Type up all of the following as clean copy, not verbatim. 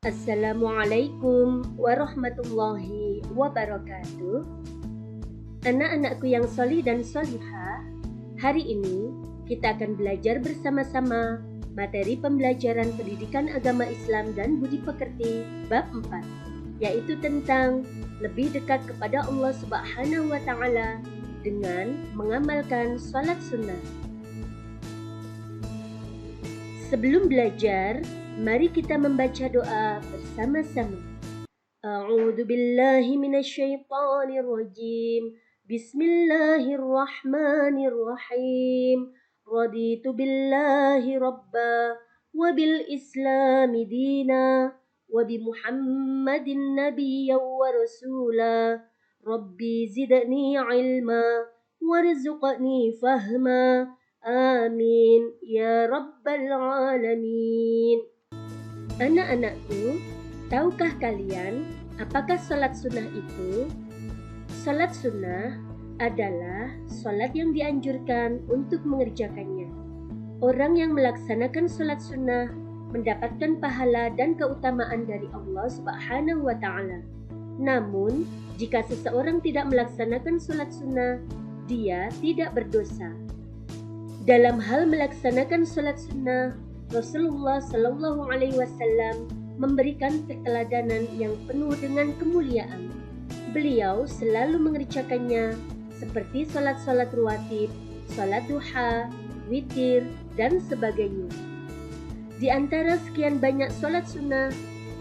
Assalamualaikum warahmatullahi wabarakatuh. Anak-anakku yang solih dan solihah, hari ini kita akan belajar bersama-sama materi pembelajaran pendidikan agama Islam dan budi pekerti bab 4, yaitu tentang lebih dekat kepada Allah Subhanahu wa Ta'ala dengan mengamalkan sholat sunnah. Sebelum belajar, mari kita membaca doa bersama-sama. A'udzu billahi minasyaitonir rajim. Bismillahirrahmanirrahim. Raditu billahi rabba wa bil islami dina wa bi Muhammadin nabiyyan wa rasula. Rabbi zidni ilma warzuqni fahma. Amin ya rabbal alamin. Anak-anakku, tahukah kalian apakah sholat sunnah itu? Sholat sunnah adalah sholat yang dianjurkan untuk mengerjakannya. Orang yang melaksanakan sholat sunnah mendapatkan pahala dan keutamaan dari Allah Subhanahu wa Ta'ala. Namun, jika seseorang tidak melaksanakan sholat sunnah, dia tidak berdosa. Dalam hal melaksanakan sholat sunnah, Rasulullah Shallallahu Alaihi Wasallam memberikan keteladanan yang penuh dengan kemuliaan. Beliau selalu mengerjakannya seperti sholat-sholat rawatib, sholat duha, witir, dan sebagainya. Di antara sekian banyak sholat sunnah,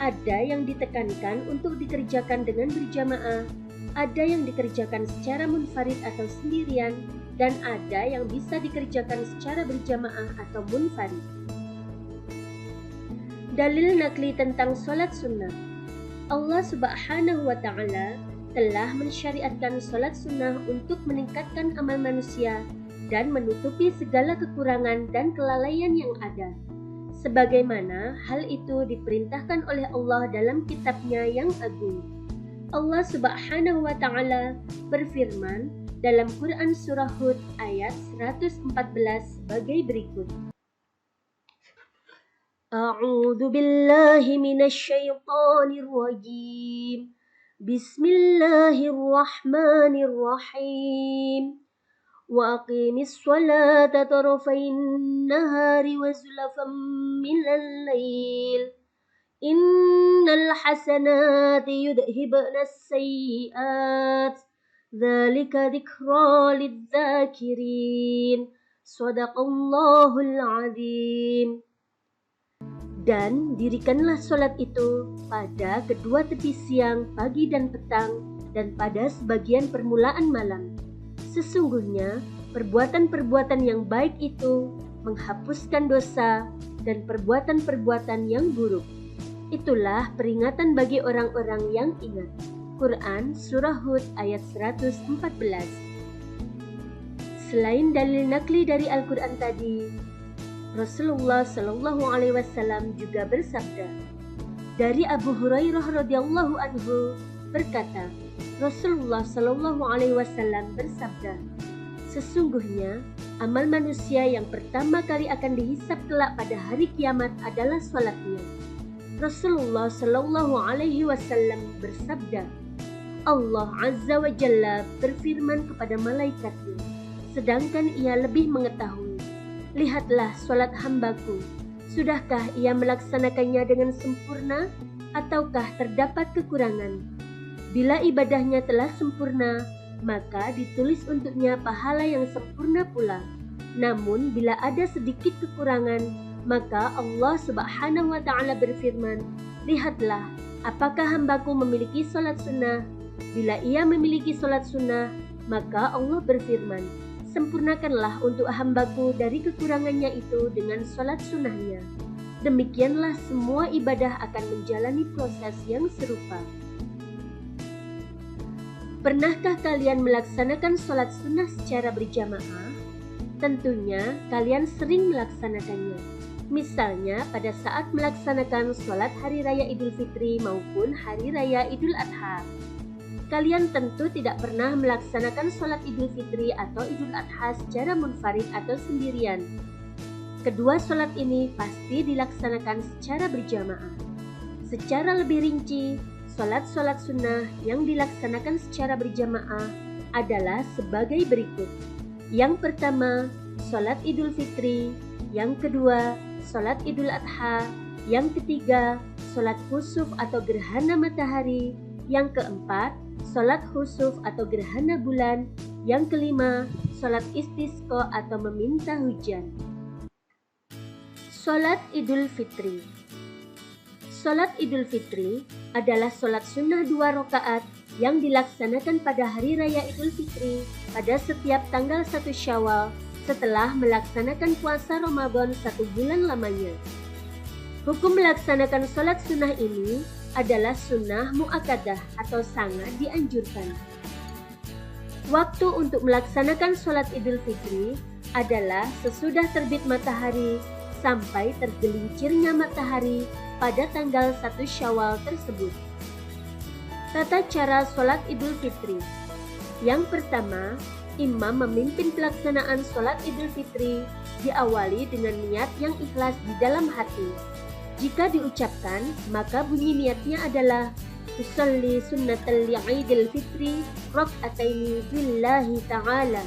ada yang ditekankan untuk dikerjakan dengan berjamaah, ada yang dikerjakan secara munfarid atau sendirian, dan ada yang bisa dikerjakan secara berjamaah atau munfarid. Dalil nakli tentang sholat sunnah. Allah Subhanahu wa Ta'ala telah mensyariatkan sholat sunnah untuk meningkatkan amal manusia dan menutupi segala kekurangan dan kelalaian yang ada. Sebagaimana hal itu diperintahkan oleh Allah dalam kitab-Nya yang agung. Allah Subhanahu wa Ta'ala berfirman dalam Quran Surah Hud ayat 114 sebagai berikut. A'udzu billahi minasyaitonir rajim. Bismillahirrahmanirrahim. Wa aqimis sholata tarafayn nahari wa zulafan minal lail. Innal hasanati yudhibna as-sayyi'at. Dzalika dzikra lidzakirin. Shadaqallahul azim. Dan dirikanlah sholat itu pada kedua tepi siang, pagi dan petang, dan pada sebagian permulaan malam. Sesungguhnya perbuatan-perbuatan yang baik itu menghapuskan dosa dan perbuatan-perbuatan yang buruk. Itulah peringatan bagi orang-orang yang ingat. Quran Surah Hud ayat 114. Selain dalil nakli dari Al-Quran tadi, Rasulullah Shallallahu Alaihi Wasallam juga bersabda. Dari Abu Hurairah radhiyallahu anhu berkata, Rasulullah Shallallahu Alaihi Wasallam bersabda, sesungguhnya amal manusia yang pertama kali akan dihisab kelak pada hari kiamat adalah sholatnya. Rasulullah Shallallahu Alaihi Wasallam bersabda, Allah Azza wa Jalla berfirman kepada malaikatnya, sedangkan ia lebih mengetahui, lihatlah sholat hambaku, sudahkah ia melaksanakannya dengan sempurna ataukah terdapat kekurangan? Bila ibadahnya telah sempurna, maka ditulis untuknya pahala yang sempurna pula. Namun bila ada sedikit kekurangan, maka Allah Subhanahu wa Ta'ala berfirman, lihatlah apakah hambaku memiliki sholat sunnah. Bila ia memiliki sholat sunnah, maka Allah berfirman, sempurnakanlah untuk hambaku dari kekurangannya itu dengan sholat sunnahnya. Demikianlah semua ibadah akan menjalani proses yang serupa. Pernahkah kalian melaksanakan sholat sunnah secara berjamaah? Tentunya kalian sering melaksanakannya. Misalnya pada saat melaksanakan sholat Hari Raya Idul Fitri maupun Hari Raya Idul Adha. Kalian tentu tidak pernah melaksanakan sholat Idul Fitri atau Idul Adha secara munfarid atau sendirian. Kedua sholat ini pasti dilaksanakan secara berjamaah. Secara lebih rinci, sholat-sholat sunnah yang dilaksanakan secara berjamaah adalah sebagai berikut. Yang pertama, sholat Idul Fitri. Yang kedua, sholat Idul Adha. Yang ketiga, sholat khusuf atau gerhana matahari. Yang keempat, sholat khusuf atau gerhana bulan. Yang kelima, sholat istisqa atau meminta hujan. Sholat Idul Fitri. Sholat Idul Fitri adalah sholat sunnah 2 rakaat yang dilaksanakan pada hari raya Idul Fitri pada setiap tanggal 1 Syawal setelah melaksanakan puasa Ramadan 1 bulan lamanya. Hukum melaksanakan sholat sunnah ini adalah sunnah mu'akkadah atau sangat dianjurkan. Waktu untuk melaksanakan sholat Idul Fitri adalah sesudah terbit matahari sampai tergelincirnya matahari pada tanggal 1 Syawal tersebut. Tata cara sholat Idul Fitri. Yang pertama, imam memimpin pelaksanaan sholat Idul Fitri diawali dengan niat yang ikhlas di dalam hati. Jika diucapkan, maka bunyi niatnya adalah usolli sunnatal li'idil fitri rak'ataini lillahi ta'ala.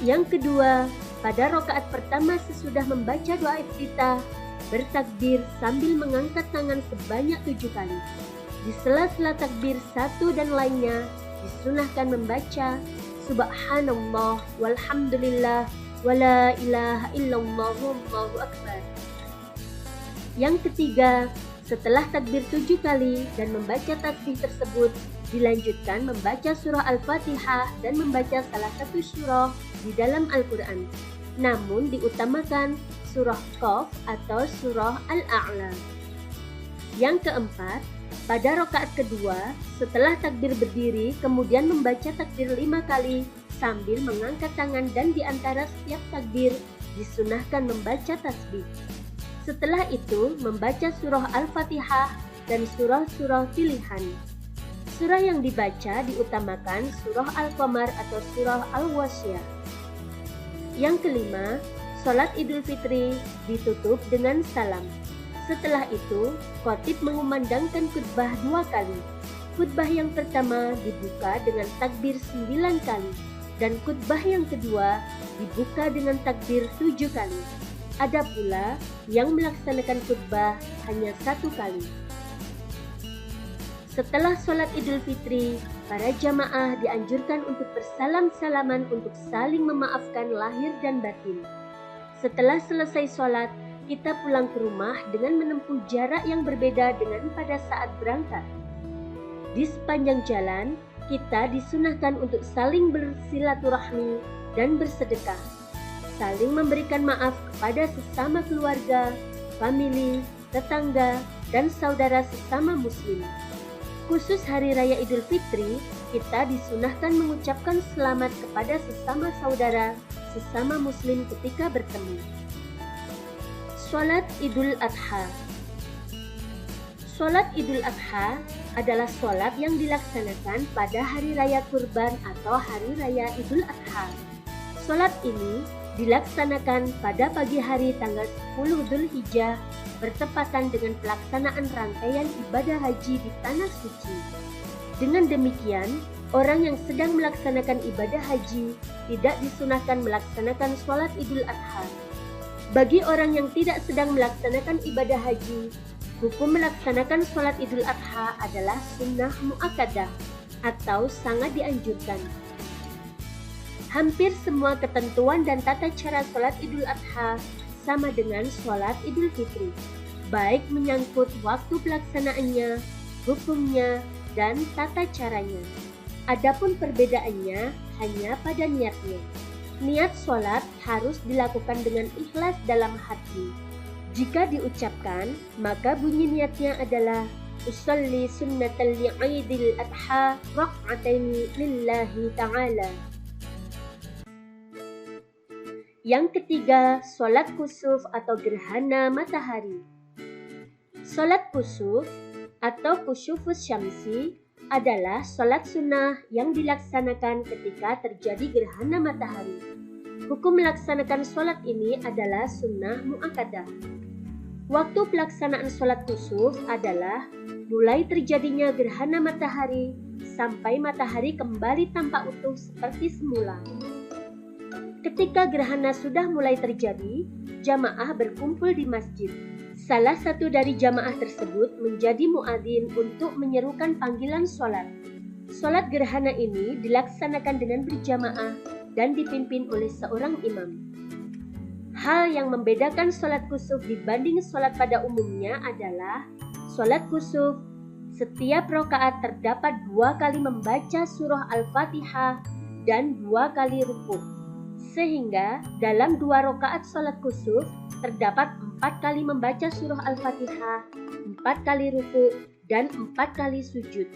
Yang kedua, pada rakaat pertama sesudah membaca doa iftitah, bertakbir sambil mengangkat tangan sebanyak 7 kali. Di sela-sela takbir satu dan lainnya, disunahkan membaca Subhanallah walhamdulillah wala ilaha illallah wallahu akbar. Yang ketiga, setelah takbir 7 kali dan membaca tasbih tersebut, dilanjutkan membaca surah Al-Fatihah dan membaca salah satu surah di dalam Al-Quran. Namun diutamakan surah Qaf atau surah Al-A'la. Yang keempat, pada rakaat kedua, setelah takbir berdiri, kemudian membaca takbir 5 kali sambil mengangkat tangan dan di antara setiap takbir disunahkan membaca tasbih. Setelah itu, membaca surah Al-Fatihah dan surah-surah pilihan. Surah yang dibaca diutamakan surah Al-Qamar atau surah Al-Wasyah. Yang kelima, sholat Idul Fitri ditutup dengan salam. Setelah itu, khatib mengumandangkan khutbah 2 kali. Khutbah yang pertama dibuka dengan takbir 9 kali dan khutbah yang kedua dibuka dengan takbir 7 kali. Ada pula yang melaksanakan khutbah hanya 1 kali. Setelah sholat Idul Fitri, para jamaah dianjurkan untuk bersalam-salaman untuk saling memaafkan lahir dan batin. Setelah selesai sholat, kita pulang ke rumah dengan menempuh jarak yang berbeda dengan pada saat berangkat. Di sepanjang jalan, kita disunahkan untuk saling bersilaturahmi dan bersedekah, saling memberikan maaf kepada sesama keluarga, famili, tetangga, dan saudara sesama muslim. Khusus Hari Raya Idul Fitri, kita disunahkan mengucapkan selamat kepada sesama saudara, sesama muslim ketika bertemu. Sholat Idul Adha. Sholat Idul Adha adalah sholat yang dilaksanakan pada Hari Raya Kurban atau Hari Raya Idul Adha. Sholat ini dilaksanakan pada pagi hari tanggal 10 Dzulhijjah bertepatan dengan pelaksanaan rangkaian ibadah haji di Tanah Suci. Dengan demikian, orang yang sedang melaksanakan ibadah haji tidak disunahkan melaksanakan sholat Idul Adha. Bagi orang yang tidak sedang melaksanakan ibadah haji, hukum melaksanakan sholat Idul Adha adalah sunnah mu'akkadah atau sangat dianjurkan. Hampir semua ketentuan dan tata cara sholat Idul Adha sama dengan sholat Idul Fitri, baik menyangkut waktu pelaksanaannya, hukumnya, dan tata caranya. Adapun perbedaannya hanya pada niatnya. Niat sholat harus dilakukan dengan ikhlas dalam hati. Jika diucapkan, maka bunyi niatnya adalah usolli sunnatal li'idil adha rak'ataini lillahi ta'ala. Yang ketiga, sholat kusuf atau gerhana matahari. Sholat kusuf atau kusufus syamsi adalah sholat sunnah yang dilaksanakan ketika terjadi gerhana matahari. Hukum melaksanakan sholat ini adalah sunnah mu'akkadah. Waktu pelaksanaan sholat kusuf adalah mulai terjadinya gerhana matahari sampai matahari kembali tampak utuh seperti semula. Ketika gerhana sudah mulai terjadi, jamaah berkumpul di masjid. Salah satu dari jamaah tersebut menjadi muadzin untuk menyerukan panggilan sholat. Sholat gerhana ini dilaksanakan dengan berjamaah dan dipimpin oleh seorang imam. Hal yang membedakan sholat kusuf dibanding sholat pada umumnya adalah sholat kusuf, setiap rakaat terdapat 2 kali membaca surah Al-Fatihah dan 2 kali ruku. Sehingga dalam 2 rakaat sholat kusuf terdapat 4 kali membaca surah Al-Fatihah, 4 kali ruku, dan 4 kali sujud.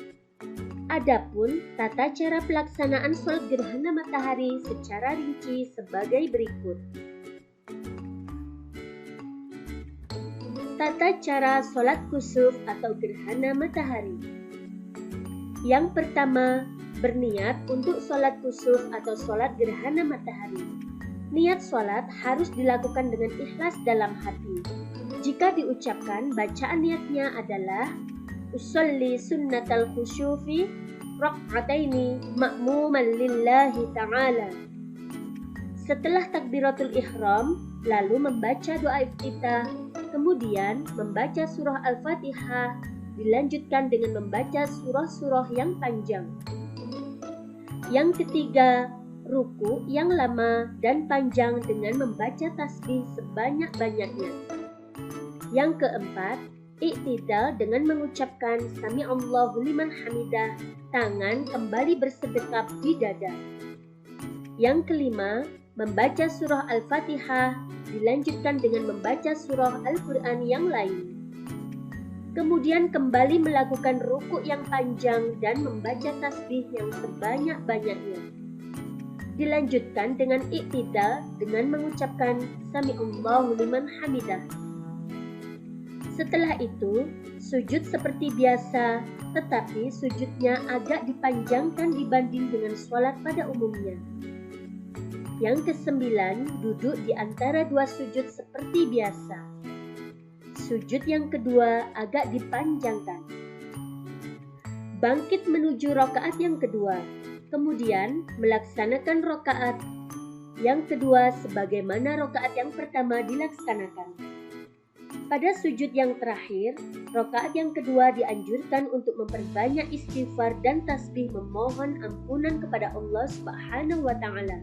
Adapun tata cara pelaksanaan sholat gerhana matahari secara rinci sebagai berikut. Tata cara sholat kusuf atau gerhana matahari. Yang pertama, berniat untuk sholat kusuf atau sholat gerhana matahari. Niat sholat harus dilakukan dengan ikhlas dalam hati. Jika diucapkan, bacaan niatnya adalah usolli sunnatal khusyufi rak'ataini ma'muman lillahi ta'ala. Setelah takbiratul ihram, lalu membaca doa iftitah, kemudian membaca surah Al-Fatihah, dilanjutkan dengan membaca surah-surah yang panjang. Yang ketiga, ruku yang lama dan panjang dengan membaca tasbih sebanyak-banyaknya. Yang keempat, iktidal dengan mengucapkan Sami Allahu liman hamidah, tangan kembali bersedekap di dada. Yang kelima, membaca surah Al-Fatihah, dilanjutkan dengan membaca surah Al-Quran yang lain. Kemudian kembali melakukan ruku yang panjang dan membaca tasbih yang sebanyak-banyaknya. Dilanjutkan dengan iktidal dengan mengucapkan Sami Allahu liman hamidah. Setelah itu, sujud seperti biasa, tetapi sujudnya agak dipanjangkan dibanding dengan sholat pada umumnya. Yang kesembilan, duduk di antara 2 sujud seperti biasa. Sujud yang kedua agak dipanjangkan. Bangkit menuju rakaat yang kedua, kemudian melaksanakan rakaat yang kedua sebagaimana rakaat yang pertama dilaksanakan. Pada sujud yang terakhir, rakaat yang kedua dianjurkan untuk memperbanyak istighfar dan tasbih memohon ampunan kepada Allah Subhanahu wa Ta'ala.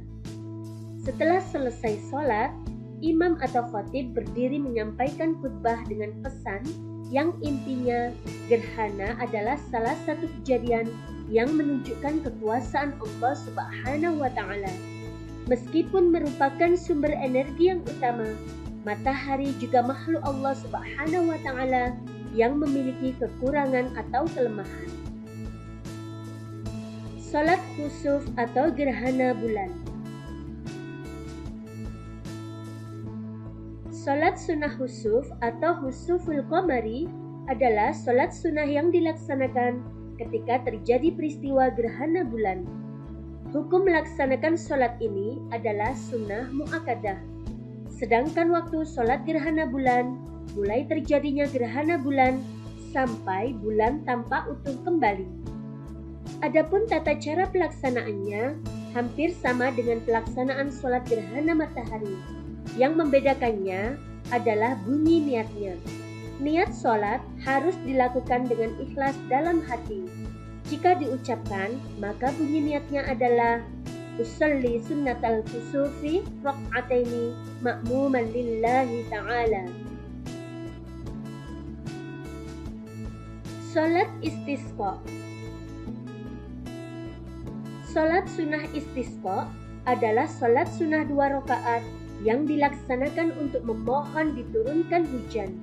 Setelah selesai sholat, imam atau khatib berdiri menyampaikan khutbah dengan pesan yang intinya gerhana adalah salah satu kejadian yang menunjukkan kekuasaan Allah Subhanahu wa Ta'ala. Meskipun merupakan sumber energi yang utama, matahari juga makhluk Allah Subhanahu wa Ta'ala yang memiliki kekurangan atau kelemahan. Salat khusuf atau gerhana bulan. Salat sunnah khusuf atau khusuful qamari adalah salat sunnah yang dilaksanakan ketika terjadi peristiwa gerhana bulan. Hukum melaksanakan salat ini adalah sunnah muakkadah. Sedangkan waktu salat gerhana bulan mulai terjadinya gerhana bulan sampai bulan tampak utuh kembali. Adapun tata cara pelaksanaannya hampir sama dengan pelaksanaan salat gerhana matahari. Yang membedakannya adalah bunyi niatnya. Niat salat harus dilakukan dengan ikhlas dalam hati. Jika diucapkan, maka bunyi niatnya adalah usolli sunnatal kusufi rak'ataini ma'muman lillahi ta'ala. Salat istisqa. Salat sunnah istisqa adalah salat sunnah 2 rakaat yang dilaksanakan untuk memohon diturunkan hujan.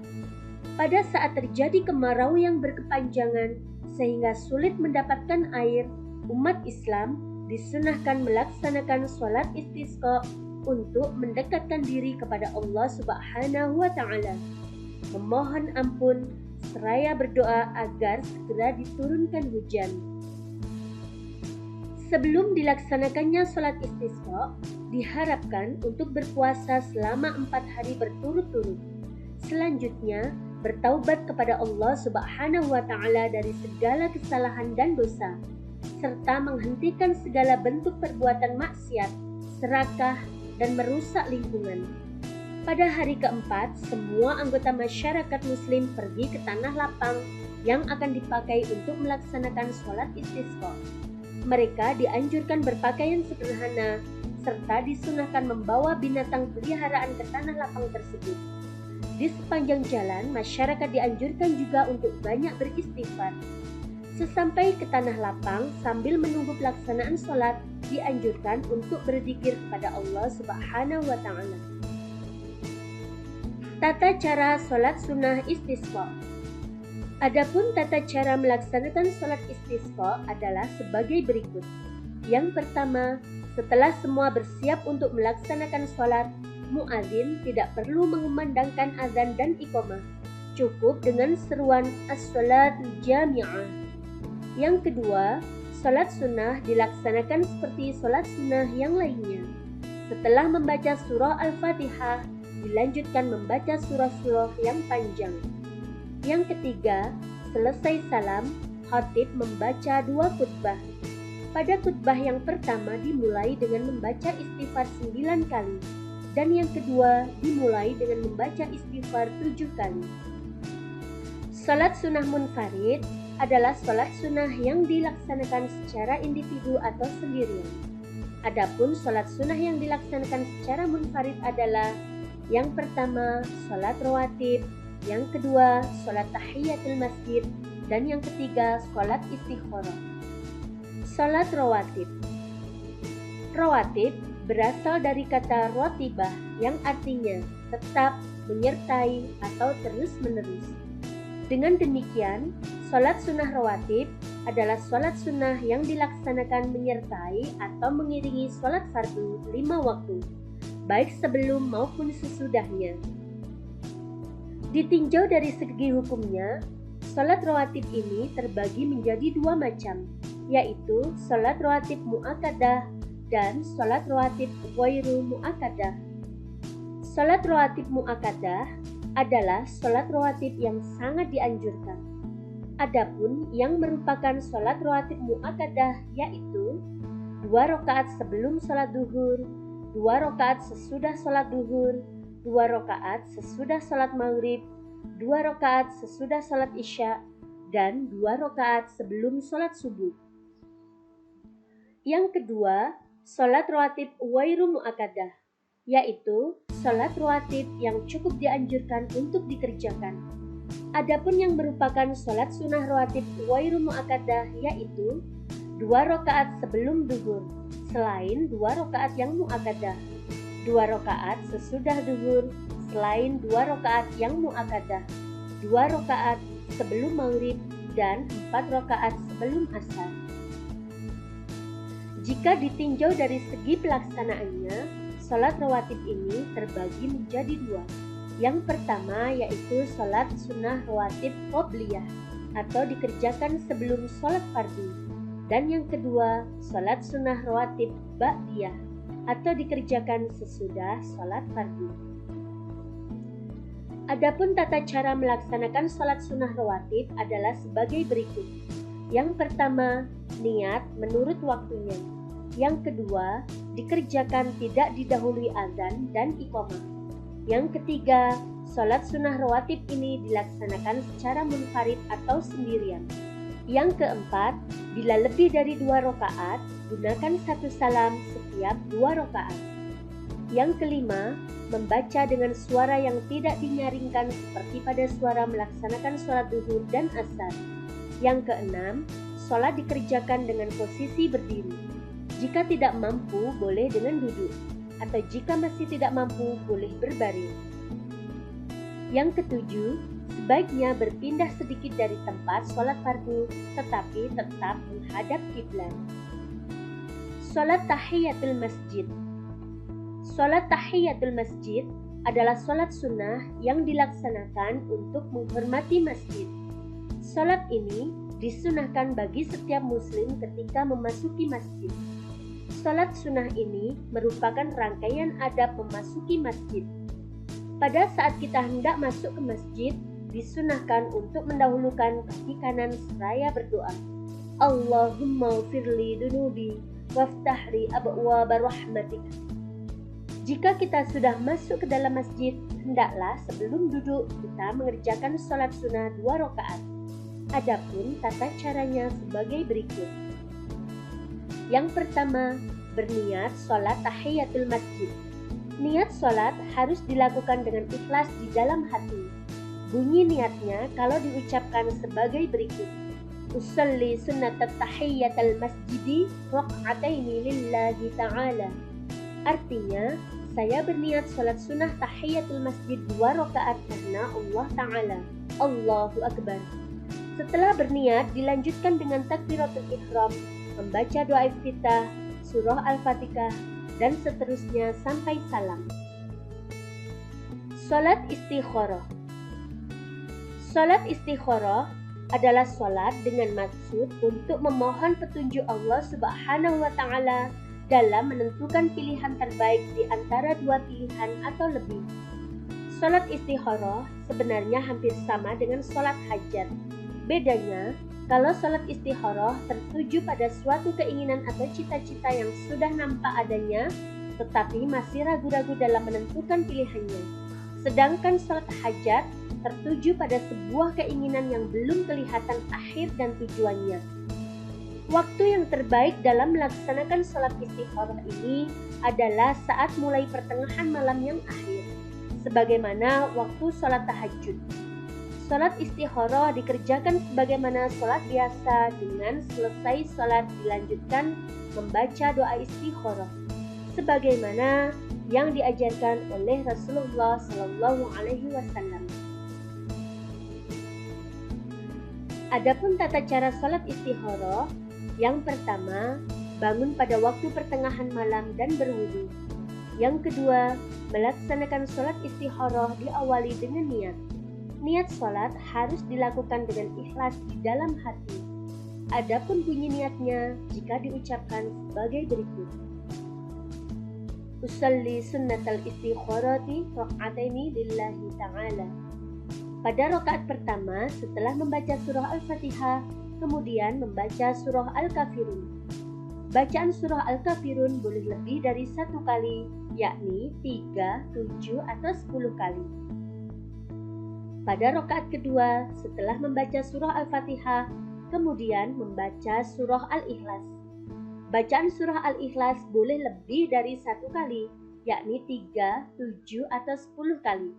Pada saat terjadi kemarau yang berkepanjangan sehingga sulit mendapatkan air, umat Islam disunahkan melaksanakan sholat istisqa untuk mendekatkan diri kepada Allah Subhanahu wa Ta'ala, memohon ampun seraya berdoa agar segera diturunkan hujan. Sebelum dilaksanakannya sholat istisqa, diharapkan untuk berpuasa selama 4 hari berturut-turut. Selanjutnya, bertaubat kepada Allah Subhanahu wa Ta'ala dari segala kesalahan dan dosa, serta menghentikan segala bentuk perbuatan maksiat, serakah, dan merusak lingkungan. Pada hari keempat, semua anggota masyarakat Muslim pergi ke tanah lapang yang akan dipakai untuk melaksanakan sholat istisqa. Mereka dianjurkan berpakaian sederhana, serta disunahkan membawa binatang peliharaan ke tanah lapang tersebut. Di sepanjang jalan, masyarakat dianjurkan juga untuk banyak beristighfar. Sesampai ke tanah lapang, sambil menunggu pelaksanaan sholat, dianjurkan untuk berzikir kepada Allah Subhanahu wa Ta'ala. Tata cara sholat sunnah istisqa. Adapun tata cara melaksanakan sholat istisqa adalah sebagai berikut. Yang pertama, setelah semua bersiap untuk melaksanakan sholat, muadzin tidak perlu mengumandangkan azan dan iqamah. Cukup dengan seruan as-sholatul jami'ah. Yang kedua, sholat sunnah dilaksanakan seperti sholat sunnah yang lainnya. Setelah membaca surah Al-Fatihah, dilanjutkan membaca surah-surah yang panjang. Yang ketiga, selesai salam, khatib membaca 2 khutbah. Pada khutbah yang pertama dimulai dengan membaca istighfar 9 kali, dan yang kedua dimulai dengan membaca istighfar 7 kali. Salat sunnah munfarid adalah salat sunnah yang dilaksanakan secara individu atau sendirian. Adapun salat sunnah yang dilaksanakan secara munfarid adalah yang pertama, salat rawatib, yang kedua, salat tahiyatul masjid, dan yang ketiga, salat istikharah. Salat rawatib. Rawatib berasal dari kata rotibah yang artinya tetap, menyertai, atau terus-menerus. Dengan demikian, salat sunnah rawatib adalah salat sunnah yang dilaksanakan menyertai atau mengiringi salat fardu 5 waktu, baik sebelum maupun sesudahnya. Ditinjau dari segi hukumnya, salat rawatib ini terbagi menjadi 2 macam, yaitu salat rawatib muakkadah dan salat rawatib ghairu muakkadah. Salat rawatib muakkadah adalah salat rawatib yang sangat dianjurkan. Adapun yang merupakan salat rawatib muakkadah yaitu 2 rakaat sebelum salat duhur, 2 rakaat sesudah salat duhur, 2 rakaat sesudah salat maghrib, 2 rakaat sesudah salat isya, dan 2 rakaat sebelum salat subuh. Yang kedua, salat rawatib ghairu muakkadah, yaitu salat rawatib yang cukup dianjurkan untuk dikerjakan. Adapun yang merupakan salat sunnah rawatib ghairu muakkadah yaitu 2 rakaat sebelum duhur, selain 2 rakaat yang muakkadah, 2 rakaat sesudah duhur, selain 2 rakaat yang muakkadah, 2 rakaat sebelum maghrib, dan 4 rakaat sebelum asar. Jika ditinjau dari segi pelaksanaannya, salat rawatib ini terbagi menjadi 2. Yang pertama yaitu salat sunnah rawatib qobliyah atau dikerjakan sebelum salat fardu, dan yang kedua salat sunnah rawatib ba'diyah atau dikerjakan sesudah salat fardu. Adapun tata cara melaksanakan salat sunnah rawatib adalah sebagai berikut. Yang pertama, niat menurut waktunya. Yang kedua, dikerjakan tidak didahului azan dan iqamah. Yang ketiga, salat sunnah rawatib ini dilaksanakan secara munfarid atau sendirian. Yang keempat, bila lebih dari 2 rakaat, gunakan 1 salam setiap 2 rakaat. Yang kelima, membaca dengan suara yang tidak dinyaringkan seperti pada suara melaksanakan sholat duhur dan asar. Yang keenam, sholat dikerjakan dengan posisi berdiri. Jika tidak mampu, boleh dengan duduk, atau jika masih tidak mampu, boleh berbaring. Yang ketujuh, sebaiknya berpindah sedikit dari tempat sholat fardu, tetapi tetap menghadap kiblat. Sholat tahiyatul masjid. Sholat tahiyatul masjid adalah sholat sunnah yang dilaksanakan untuk menghormati masjid. Sholat ini disunahkan bagi setiap muslim ketika memasuki masjid. Sholat sunnah ini merupakan rangkaian adab memasuki masjid. Pada saat kita hendak masuk ke masjid, disunahkan untuk mendahulukan kaki kanan seraya berdoa. Allahumma firli dunubi waftahli abwaaba rahmatik. Jika kita sudah masuk ke dalam masjid, hendaklah sebelum duduk kita mengerjakan sholat sunnah 2 rakaat. Adapun tata caranya sebagai berikut. Yang pertama, berniat sholat tahiyatul masjid. Niat sholat harus dilakukan dengan ikhlas di dalam hati. Bunyi niatnya kalau diucapkan sebagai berikut. Usalli sunnatat tahiyyatal masjidi raq'ataini lillahi ta'ala. Artinya, saya berniat sholat sunnah tahiyatul masjid 2 rakaat karena Allah Ta'ala. Allahu Akbar. Setelah berniat, dilanjutkan dengan takbiratul ihram, membaca doa iftitah, surah Al-Fatihah, dan seterusnya sampai salam. Salat istikharah. Salat istikharah adalah salat dengan maksud untuk memohon petunjuk Allah Subhanahu wa Ta'ala dalam menentukan pilihan terbaik di antara 2 pilihan atau lebih. Salat istikharah sebenarnya hampir sama dengan salat hajat. Bedanya, kalau salat istikharah tertuju pada suatu keinginan atau cita-cita yang sudah nampak adanya, tetapi masih ragu-ragu dalam menentukan pilihannya. Sedangkan salat hajat tertuju pada sebuah keinginan yang belum kelihatan akhir dan tujuannya. Waktu yang terbaik dalam melaksanakan salat istikharah ini adalah saat mulai pertengahan malam yang akhir, sebagaimana waktu salat tahajud. Salat istikharah dikerjakan sebagaimana salat biasa, dengan selesai salat dilanjutkan membaca doa istikharah sebagaimana yang diajarkan oleh Rasulullah Sallallahu Alaihi Wasallam. Adapun tata cara salat istikharah, yang pertama, bangun pada waktu pertengahan malam dan berwudu. Yang kedua, melaksanakan salat istikharah diawali dengan niat. Niat salat harus dilakukan dengan ikhlas di dalam hati. Adapun bunyi niatnya jika diucapkan sebagai berikut. Usalli sunnatal istikharati raq'ataini lillahi ta'ala. Pada rakaat pertama, setelah membaca surah Al-Fatihah, kemudian membaca surah Al-Kafirun. Bacaan surah Al-Kafirun boleh lebih dari 1 kali, yakni 3, 7, atau 10 kali. Pada rakaat kedua, setelah membaca surah Al-Fatihah, kemudian membaca surah Al-Ikhlas. Bacaan surah Al-Ikhlas boleh lebih dari 1 kali, yakni 3, 7, atau 10 kali.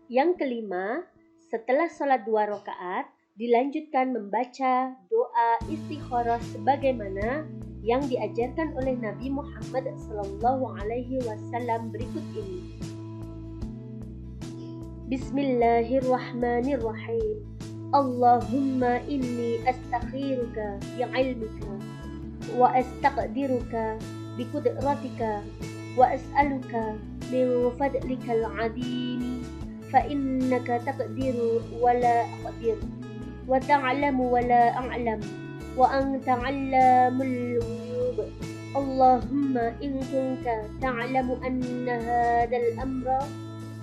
Yang kelima, setelah sholat 2 rakaat, dilanjutkan membaca doa istikharah sebagaimana yang diajarkan oleh Nabi Muhammad SAW berikut ini. Bismillahirrahmanirrahim. Allahumma inni astakhiruka bi'ilmika wa astaqdiruka biqudratika wa as'aluka min fadlikal adimi fa innaka taqdiru wa la aqdir wa ta'lamu wa la a'lam wa anta 'allamul ghuyub. Allahumma in kunta ta'lamu anna hadzal amra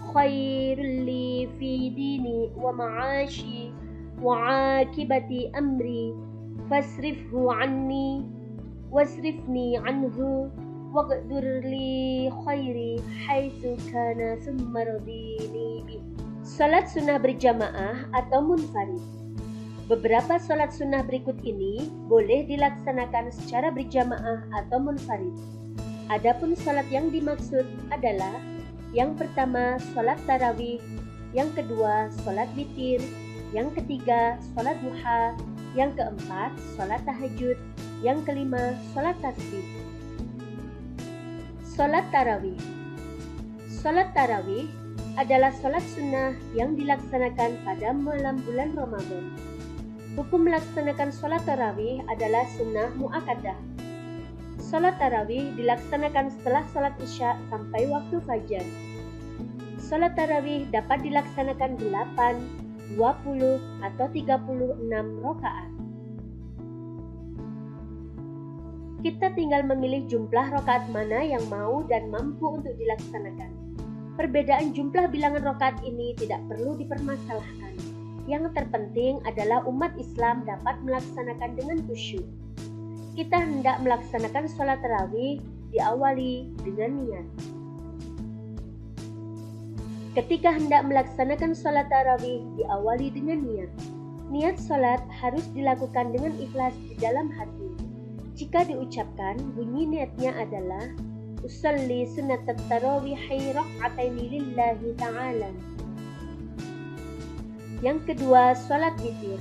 khairul li fi dini wa ma'ashi wa akibati amri fasrifhu anni wasrifni anhu waqdur li khairi haitsu kana thumma radini bi. Salat sunnah berjamaah atau munfarid. Beberapa salat sunnah berikut ini boleh dilaksanakan secara berjamaah atau munfarid. Adapun salat yang dimaksud adalah yang pertama, salat tarawih. Yang kedua, salat witir. Yang ketiga, salat duha. Yang keempat, salat tahajud. Yang kelima, salat tasbih. Salat tarawih. Salat tarawih adalah salat sunnah yang dilaksanakan pada malam bulan Ramadan. Hukum melaksanakan salat tarawih adalah sunnah muakkadah. Salat tarawih dilaksanakan setelah salat isya sampai waktu fajar. Salat tarawih dapat dilaksanakan 8, 20, atau 36 rakaat. Kita tinggal memilih jumlah rakaat mana yang mau dan mampu untuk dilaksanakan. Perbedaan jumlah bilangan rakaat ini tidak perlu dipermasalahkan. Yang terpenting adalah umat Islam dapat melaksanakan dengan khusyuk. Kita hendak melaksanakan sholat tarawih diawali dengan niat. Ketika hendak melaksanakan sholat tarawih diawali dengan niat. Niat sholat harus dilakukan dengan ikhlas di dalam hati. Jika diucapkan, bunyi niatnya adalah usalli sunnat tarawih rak'ataini lillahi ta'ala. Yang kedua, sholat witir.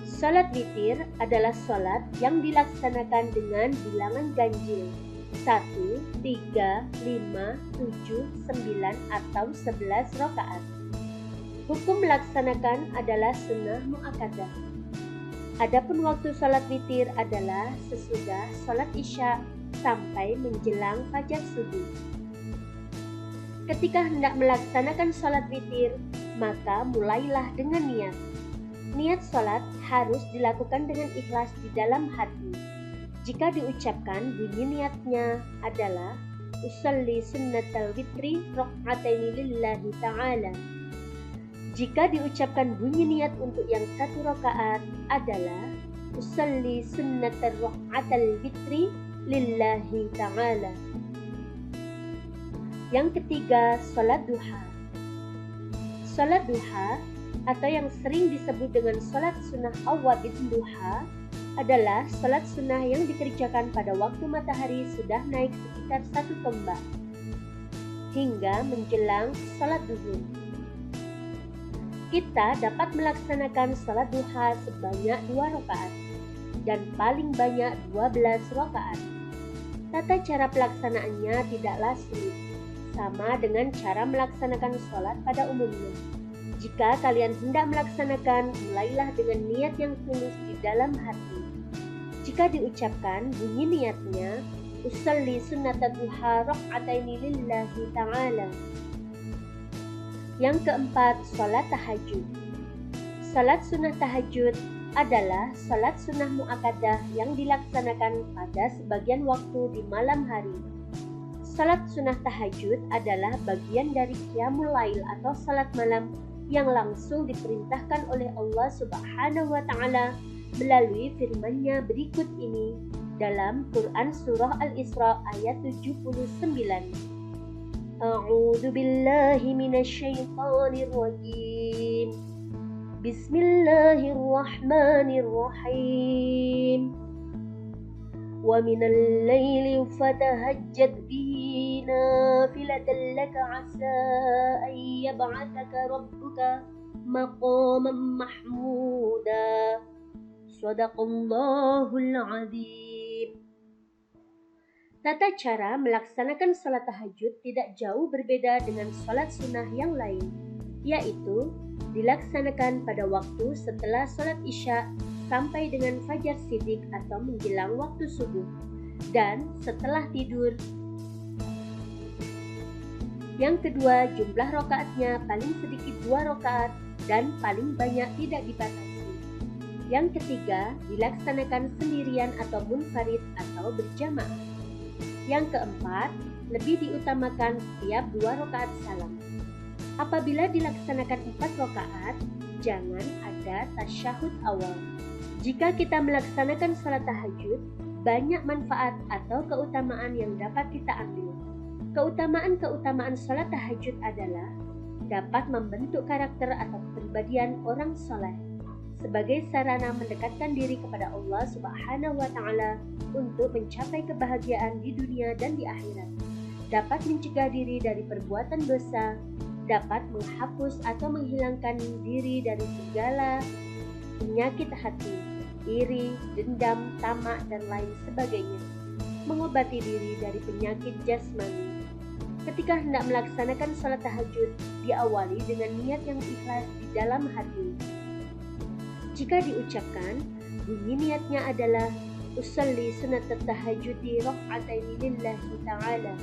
Sholat witir adalah sholat yang dilaksanakan dengan bilangan ganjil 1, 3, 5, 7, 9, atau 11 rakaat. Hukum melaksanakan adalah sunnah mu'akkadah. Adapun waktu sholat witir adalah sesudah sholat isya sampai menjelang fajar subuh. Ketika hendak melaksanakan sholat witir, maka mulailah dengan niat. Niat sholat harus dilakukan dengan ikhlas di dalam hati. Jika diucapkan, bunyi niatnya adalah usalli sunnatal witri rak'ataini lillahi ta'ala. Jika diucapkan bunyi niat untuk yang 1 rakaat adalah usalli sunnatal rak'atal witri lillahi ta'ala. Yang ketiga, sholat duha. Sholat duha atau yang sering disebut dengan sholat sunnah awwabin duha adalah sholat sunnah yang dikerjakan pada waktu matahari sudah naik sekitar 1 tombak hingga menjelang sholat duhur. Kita dapat melaksanakan sholat duha sebanyak 2 rakaat dan paling banyak 12 rakaat. Tata cara pelaksanaannya tidaklah sulit, sama dengan cara melaksanakan sholat pada umumnya. Jika kalian hendak melaksanakan, mulailah dengan niat yang tulus di dalam hati. Jika diucapkan, bunyi niatnya usalli sunnatat duha rak'ataini lillahi ta'ala. Yang keempat, sholat tahajud. Sholat sunnah tahajud adalah sholat sunnah mu'akkadah yang dilaksanakan pada sebagian waktu di malam hari. Sholat sunnah tahajud adalah bagian dari qiyamul lail atau sholat malam yang langsung diperintahkan oleh Allah Subhanahu wa Ta'ala melalui firman-Nya berikut ini dalam Quran Surah Al-Isra ayat 79. A'udzu billahi minasyaitonir rajim. Bismillahirrahmanirrahim. Wa minal laili fatahajjad bihi nafilatan laka 'asa an yab'athaka rabbuka maqaman mahmuda. Shadaqallahul 'adzim. Tata cara melaksanakan salat tahajud tidak jauh berbeda dengan salat sunnah yang lain, yaitu dilaksanakan pada waktu setelah salat isya sampai dengan fajar siddiq atau menjelang waktu subuh, dan setelah tidur. Yang kedua, jumlah rakaatnya paling sedikit 2 rakaat dan paling banyak tidak dibatasi. Yang ketiga, dilaksanakan sendirian atau munfarid atau berjamaah. Yang keempat, lebih diutamakan setiap 2 rakaat salam. Apabila dilaksanakan 4 rakaat, jangan ada tasyahud awal. Jika kita melaksanakan salat tahajud, banyak manfaat atau keutamaan yang dapat kita ambil. Keutamaan-keutamaan salat tahajud adalah dapat membentuk karakter atau kepribadian orang soleh sebagai sarana mendekatkan diri kepada Allah Subhanahu wa Ta'ala untuk mencapai kebahagiaan di dunia dan di akhirat. Dapat mencegah diri dari perbuatan dosa, dapat menghapus atau menghilangkan diri dari segala penyakit hati, iri, dendam, tamak, dan lain sebagainya. Mengobati diri dari penyakit jasmani. Ketika hendak melaksanakan salat tahajud, diawali dengan niat yang ikhlas di dalam hati. Jika diucapkan, bunyi niatnya adalah usalli sunnatat tahajudi rak'ataini lillahi ta'ala.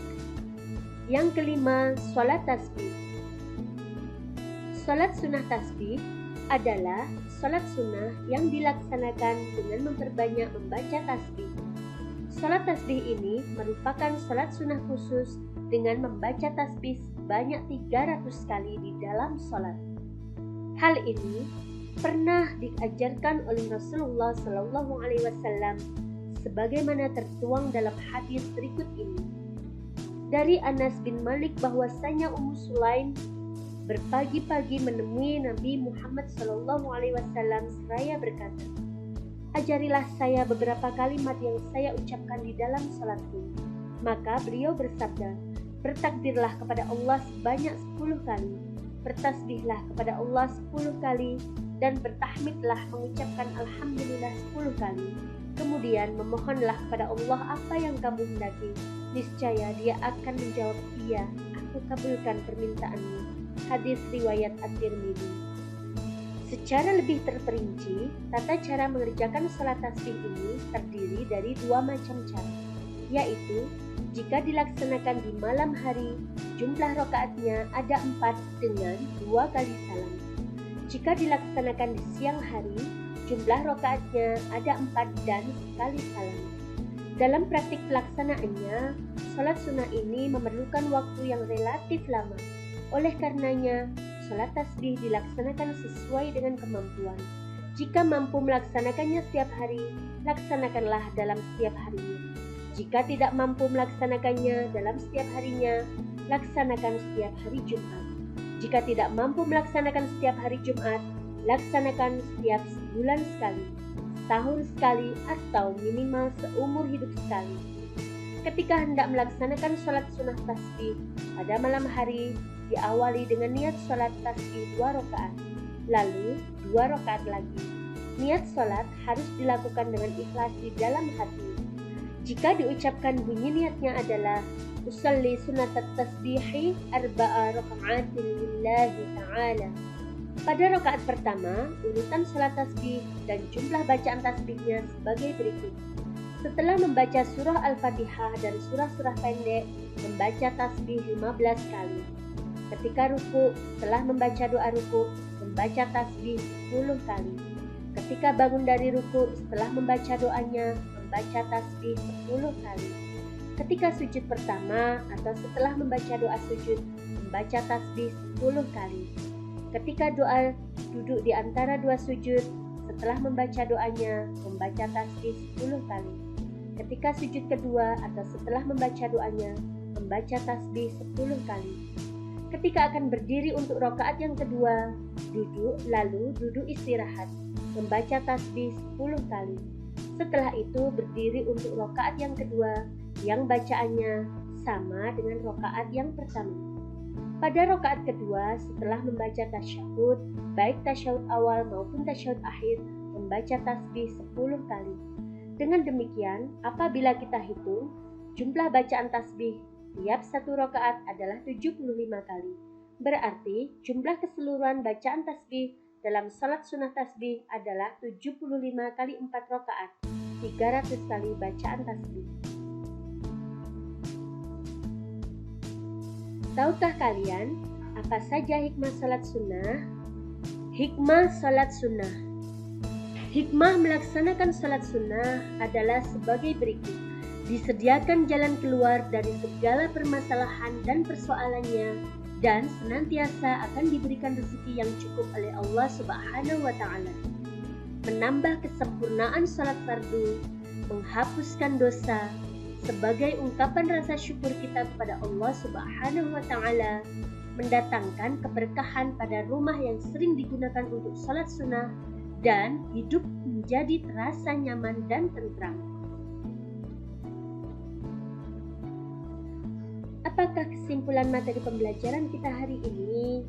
Yang kelima, salat tasbih. Salat sunnah tasbih adalah salat sunnah yang dilaksanakan dengan memperbanyak membaca tasbih. Salat tasbih ini merupakan salat sunnah khusus dengan membaca tasbih sebanyak 300 kali di dalam salat. Hal ini pernah diajarkan oleh Rasulullah SAW sebagaimana tertuang dalam hadis berikut ini. Dari Anas bin Malik bahwasanya Ummu Sulaim berpagi-pagi menemui Nabi Muhammad SAW seraya berkata, "Ajarilah saya beberapa kalimat yang saya ucapkan di dalam salatku." Maka beliau bersabda, "Bertakbirlah kepada Allah sebanyak 10 kali, bertasbihlah kepada Allah 10 kali, dan bertahmidlah mengucapkan Alhamdulillah 10 kali. Kemudian memohonlah kepada Allah apa yang kamu hendaki. Niscaya Dia akan menjawab, iya, aku kabulkan permintaanmu." Hadis riwayat At-Tirmidzi. Secara lebih terperinci, tata cara mengerjakan salat tasbih ini terdiri dari 2 macam cara, yaitu jika dilaksanakan di malam hari, jumlah rakaatnya ada 4 dengan 2 kali salam. Jika dilaksanakan di siang hari, jumlah rakaatnya ada 4 dan sekali salam. Dalam praktik pelaksanaannya, salat sunnah ini memerlukan waktu yang relatif lama. Oleh karenanya, salat tasbih dilaksanakan sesuai dengan kemampuan. Jika mampu melaksanakannya setiap hari, laksanakanlah dalam setiap harinya. Jika tidak mampu melaksanakannya dalam setiap harinya, laksanakan setiap hari Jumat. Jika tidak mampu melaksanakan setiap hari Jumat, laksanakan setiap sebulan sekali, setahun sekali, atau minimal seumur hidup sekali. Ketika hendak melaksanakan salat sunnah tasbih pada malam hari, diawali dengan niat salat tasbih 2 rakaat, lalu 2 rakaat lagi. Niat salat harus dilakukan dengan ikhlas di dalam hati. Jika diucapkan bunyi niatnya adalah usalli sunnatat tasbihi arba'a raka'atin lillahi ta'ala. Pada rakaat pertama, urutan salat tasbih dan jumlah bacaan tasbihnya sebagai berikut. Setelah membaca surah Al-Fatihah dan surah-surah pendek, membaca tasbih 15 kali. Ketika ruku, setelah membaca doa ruku, membaca tasbih 10 kali. Ketika bangun dari ruku, setelah membaca doanya, membaca tasbih 10 kali. Ketika sujud pertama atau setelah membaca doa sujud, membaca tasbih 10 kali. Ketika doa duduk di antara 2 sujud, setelah membaca doanya, membaca tasbih 10 kali. Ketika sujud kedua atau setelah membaca doanya, membaca tasbih 10 kali. Ketika akan berdiri untuk rakaat yang kedua, duduk lalu duduk istirahat, membaca tasbih 10 kali. Setelah itu berdiri untuk rakaat yang kedua, yang bacaannya sama dengan rakaat yang pertama. Pada rakaat kedua, setelah membaca tasyahud, baik tasyahud awal maupun tasyahud akhir, membaca tasbih 10 kali. Dengan demikian, apabila kita hitung, jumlah bacaan tasbih tiap 1 rakaat adalah 75 kali. Berarti jumlah keseluruhan bacaan tasbih dalam salat sunnah tasbih adalah 75 kali 4 rakaat, 300 kali bacaan tasbih. Tahukah kalian apa saja hikmah salat sunnah? Hikmah salat sunnah. Hikmah melaksanakan salat sunnah adalah sebagai berikut. Disediakan jalan keluar dari segala permasalahan dan persoalannya, dan senantiasa akan diberikan rezeki yang cukup oleh Allah Subhanahu wa Ta'ala. Menambah kesempurnaan salat fardu, menghapuskan dosa, sebagai ungkapan rasa syukur kita kepada Allah Subhanahu wa Ta'ala, mendatangkan keberkahan pada rumah yang sering digunakan untuk salat sunnah, dan hidup menjadi terasa nyaman dan tentram. Apakah kesimpulan materi pembelajaran kita hari ini?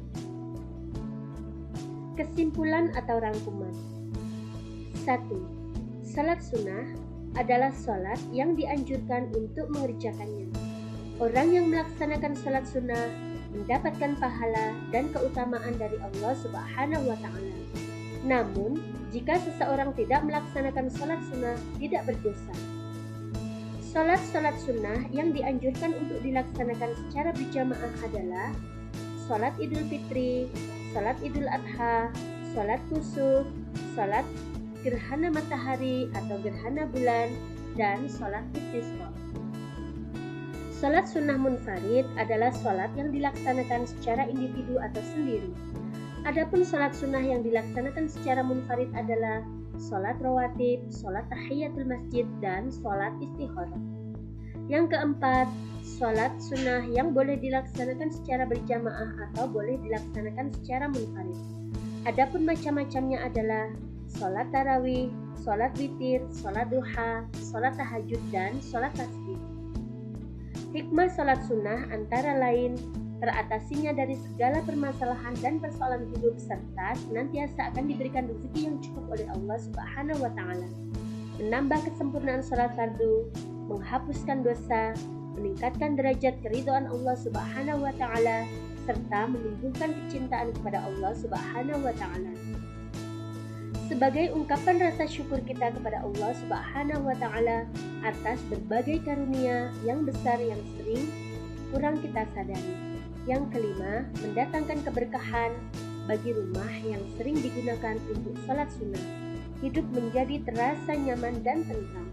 Kesimpulan atau rangkuman. 1. Salat sunnah adalah salat yang dianjurkan untuk mengerjakannya. Orang yang melaksanakan salat sunnah mendapatkan pahala dan keutamaan dari Allah Subhanahu wa Ta'ala. Namun, jika seseorang tidak melaksanakan salat sunnah, tidak berdosa. Salat-salat sunnah yang dianjurkan untuk dilaksanakan secara berjamaah adalah salat Idul Fitri, salat Idul Adha, salat kusuf, salat gerhana matahari atau gerhana bulan, dan sholat istisqa. Sholat sunnah munfarid adalah sholat yang dilaksanakan secara individu atau sendiri. Adapun sholat sunnah yang dilaksanakan secara munfarid adalah sholat rawatib, sholat tahiyatul masjid, dan sholat istikharah. Yang keempat, sholat sunnah yang boleh dilaksanakan secara berjamaah atau boleh dilaksanakan secara munfarid. Adapun macam-macamnya adalah sholat tarawih, sholat witir, sholat duha, sholat tahajud, dan sholat tasbih. Hikmah sholat sunnah antara lain teratasinya dari segala permasalahan dan persoalan hidup serta senantiasa akan diberikan rezeki yang cukup oleh Allah Subhanahu wa Ta'ala, menambah kesempurnaan sholat fardu, menghapuskan dosa, meningkatkan derajat keridhaan Allah Subhanahu wa Ta'ala, serta menumbuhkan kecintaan kepada Allah Subhanahu wa Ta'ala. Sebagai ungkapan rasa syukur kita kepada Allah Subhanahu wa Ta'ala atas berbagai karunia yang besar yang sering kurang kita sadari. Yang kelima, mendatangkan keberkahan bagi rumah yang sering digunakan untuk sholat sunnah. Hidup menjadi terasa nyaman dan tentram.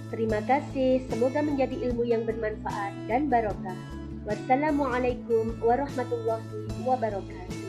Terima kasih, semoga menjadi ilmu yang bermanfaat dan barokah. Wassalamualaikum warahmatullahi wabarakatuh.